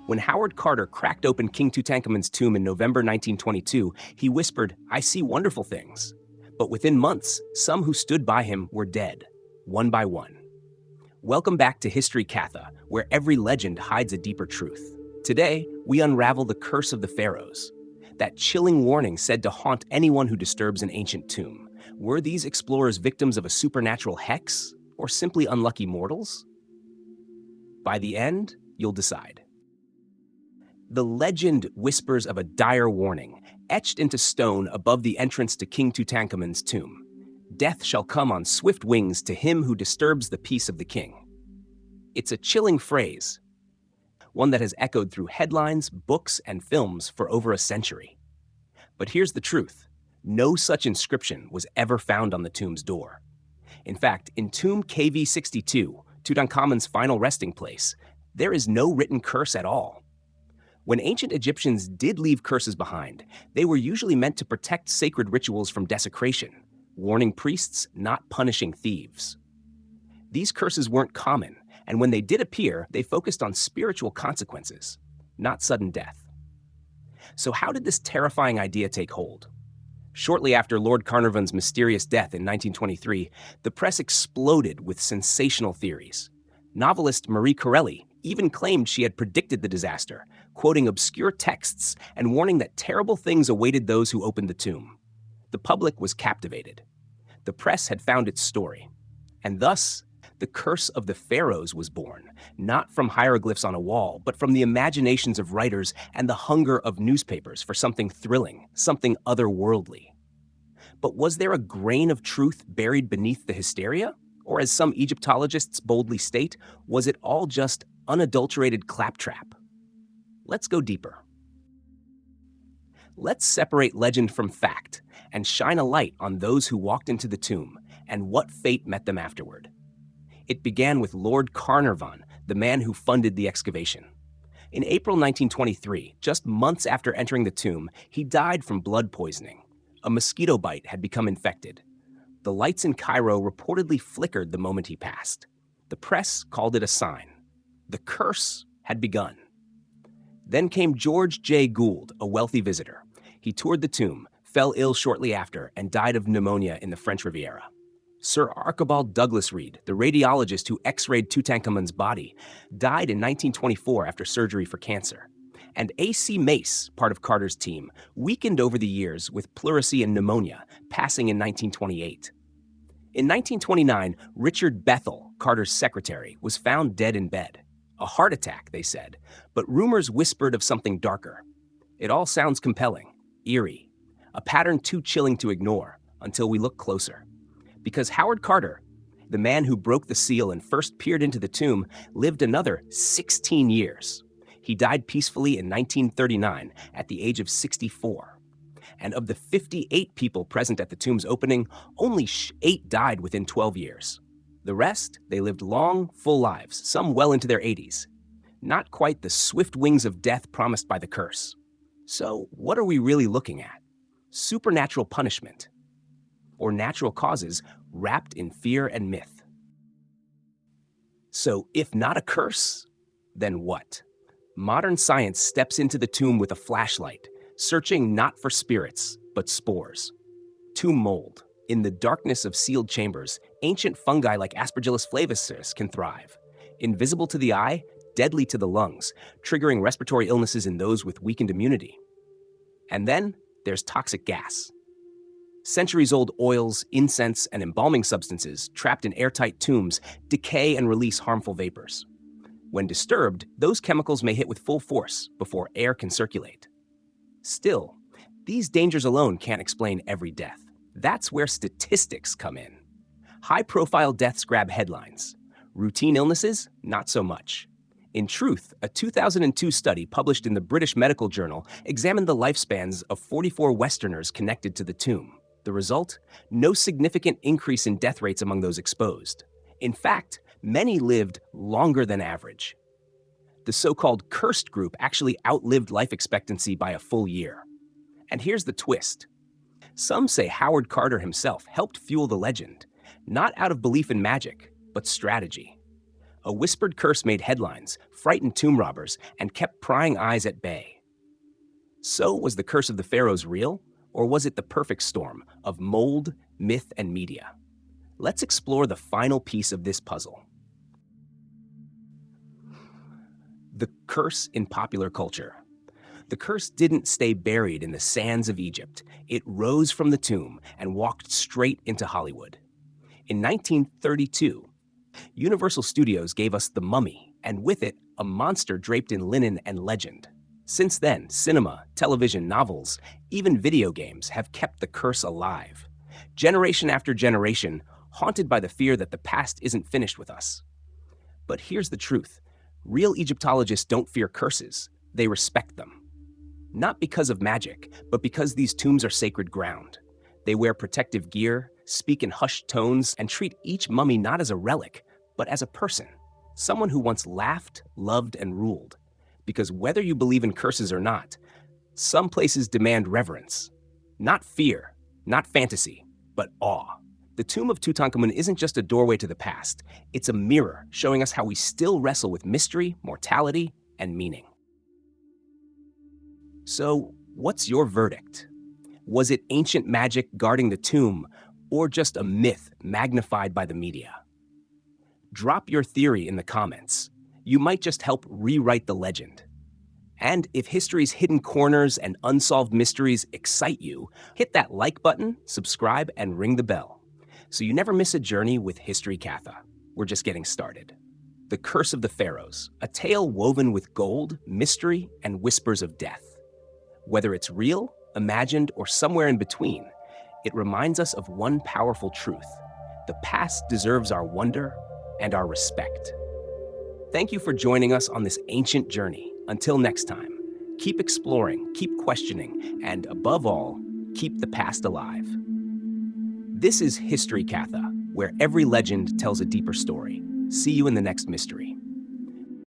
When Howard Carter cracked open King Tutankhamun's tomb in November 1922, he whispered, "I see wonderful things." But within months, some who stood by him were dead, one by one. Welcome back to History Katha, where every legend hides a deeper truth. Today, we unravel the curse of the Pharaohs, that chilling warning said to haunt anyone who disturbs an ancient tomb. Were these explorers victims of a supernatural hex, or simply unlucky mortals? By the end, you'll decide. The legend whispers of a dire warning, etched into stone above the entrance to King Tutankhamun's tomb. Death shall come on swift wings to him who disturbs the peace of the king. It's a chilling phrase, one that has echoed through headlines, books, and films for over a century. But here's the truth. No such inscription was ever found on the tomb's door. In fact, in tomb KV62, Tutankhamun's final resting place, there is no written curse at all. When ancient Egyptians did leave curses behind, they were usually meant to protect sacred rituals from desecration, warning priests, not punishing thieves. These curses weren't common, and when they did appear, they focused on spiritual consequences, not sudden death. So how did this terrifying idea take hold? Shortly after Lord Carnarvon's mysterious death in 1923, the press exploded with sensational theories. Novelist Marie Corelli even claimed she had predicted the disaster, quoting obscure texts and warning that terrible things awaited those who opened the tomb. The public was captivated. The press had found its story. And thus, the curse of the Pharaohs was born, not from hieroglyphs on a wall, but from the imaginations of writers and the hunger of newspapers for something thrilling, something otherworldly. But was there a grain of truth buried beneath the hysteria? Or as some Egyptologists boldly state, was it all just unadulterated claptrap? Let's go deeper. Let's separate legend from fact and shine a light on those who walked into the tomb and what fate met them afterward. It began with Lord Carnarvon, the man who funded the excavation. In April 1923, just months after entering the tomb, he died from blood poisoning. A mosquito bite had become infected. The lights in Cairo reportedly flickered the moment he passed. The press called it a sign. The curse had begun. Then came George J. Gould, a wealthy visitor. He toured the tomb, fell ill shortly after, and died of pneumonia in the French Riviera. Sir Archibald Douglas Reed, the radiologist who x-rayed Tutankhamun's body, died in 1924 after surgery for cancer. And A.C. Mace, part of Carter's team, weakened over the years with pleurisy and pneumonia, passing in 1928. In 1929, Richard Bethel, Carter's secretary, was found dead in bed. A heart attack, they said, but rumors whispered of something darker. It all sounds compelling, eerie, a pattern too chilling to ignore until we look closer. Because Howard Carter, the man who broke the seal and first peered into the tomb, lived another 16 years. He died peacefully in 1939 at the age of 64. And of the 58 people present at the tomb's opening, only 8 died within 12 years. The rest, they lived long, full lives, some well into their 80s. Not quite the swift wings of death promised by the curse. So, what are we really looking at? Supernatural punishment, or natural causes wrapped in fear and myth? So, if not a curse, then what? Modern science steps into the tomb with a flashlight, searching not for spirits, but spores. Tomb mold. In the darkness of sealed chambers, ancient fungi like Aspergillus flavus can thrive. Invisible to the eye, deadly to the lungs, triggering respiratory illnesses in those with weakened immunity. And then there's toxic gas. Centuries-old oils, incense, and embalming substances trapped in airtight tombs decay and release harmful vapors. When disturbed, those chemicals may hit with full force before air can circulate. Still, these dangers alone can't explain every death. That's where statistics come in. High-profile deaths grab headlines. Routine illnesses, not so much. In truth, a 2002 study published in the British Medical Journal examined the lifespans of 44 Westerners connected to the tomb. The result? No significant increase in death rates among those exposed. In fact, many lived longer than average. The so-called cursed group actually outlived life expectancy by a full year. And here's the twist. Some say Howard Carter himself helped fuel the legend, not out of belief in magic, but strategy. A whispered curse made headlines, frightened tomb robbers, and kept prying eyes at bay. So, was the curse of the pharaohs real, or was it the perfect storm of mold, myth, and media? Let's explore the final piece of this puzzle. The curse in popular culture. The curse didn't stay buried in the sands of Egypt. It rose from the tomb and walked straight into Hollywood. In 1932, Universal Studios gave us The Mummy, and with it, a monster draped in linen and legend. Since then, cinema, television, novels, even video games have kept the curse alive. Generation after generation, haunted by the fear that the past isn't finished with us. But here's the truth. Real Egyptologists don't fear curses. They respect them. Not because of magic, but because these tombs are sacred ground. They wear protective gear, speak in hushed tones, and treat each mummy not as a relic, but as a person. Someone who once laughed, loved, and ruled. Because whether you believe in curses or not, some places demand reverence. Not fear, not fantasy, but awe. The tomb of Tutankhamun isn't just a doorway to the past. It's a mirror showing us how we still wrestle with mystery, mortality, and meaning. So, what's your verdict? Was it ancient magic guarding the tomb, or just a myth magnified by the media? Drop your theory in the comments. You might just help rewrite the legend. And if history's hidden corners and unsolved mysteries excite you, hit that like button, subscribe, and ring the bell, so you never miss a journey with History Katha. We're just getting started. The Curse of the Pharaohs, a tale woven with gold, mystery, and whispers of death. Whether it's real, imagined, or somewhere in between, it reminds us of one powerful truth. The past deserves our wonder and our respect. Thank you for joining us on this ancient journey. Until next time, keep exploring, keep questioning, and above all, keep the past alive. This is History Katha, where every legend tells a deeper story. See you in the next mystery.